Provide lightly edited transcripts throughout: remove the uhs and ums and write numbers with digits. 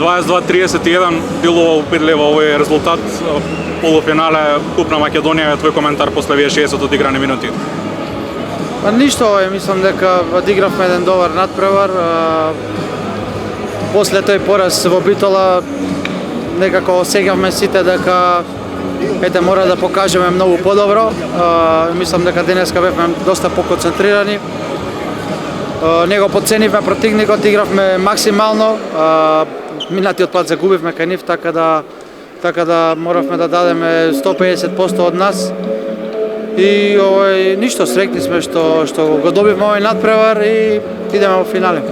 22-31 делува упидлива овој резултат. Полуфинале Куп на Македонија, твој коментар после овие 60 одиграни минути? Па ништо, мислам дека одигравме еден добар надпревар. После тој пораз во Битола некако осеќавме сите дека мора да покажеме многу подобро. Мислам дека денеска бевме доста поконцентрирани. Не го подценивме противникот, игравме максимално. Минатиот пат загубивме кај нив, така да моравме да дадеме 150% од нас. И ништо, среќни сме што го добивме овој надпревар и идеме во финале.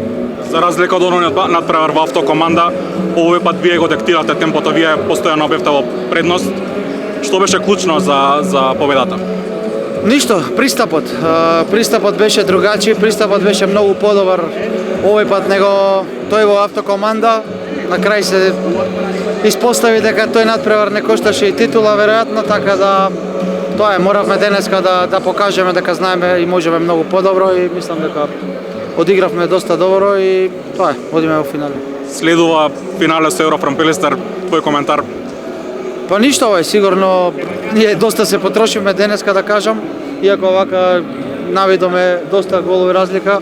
За разлика од оној надпревар во автокоманда, овој пат вие го диктирате темпото, вие постојано бевте во предност. Што беше клучно за победата? Ништо, пристапот. Пристапот беше другачи, пристапот беше многу подобар. Овој пат него тој во автокоманда. На крај се испостави дека тој надпревар не кошташе и титула, веројатно, така да тоа моравме денеска да покажеме дека знаеме и можеме многу подобро и мислам дека одигравме доста добро и тоа одиме во финале. Следува финале со Еврофрам Пилистер, твој коментар? Па ништо, сигурно ние доста се потрошиме денеска, да кажам, иако вака навидоме доста голови разлика,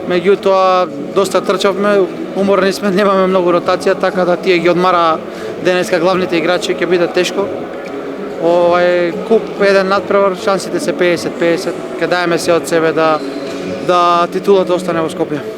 меѓутоа доста трчавме, уморни сме, немаме многу ротација, така да тие ги одмара денеска главните играчи, ќе биде тешко. Куп еден надпревар, шансите се 50-50, ќе даеме се од себе да титулата остане во Скопје.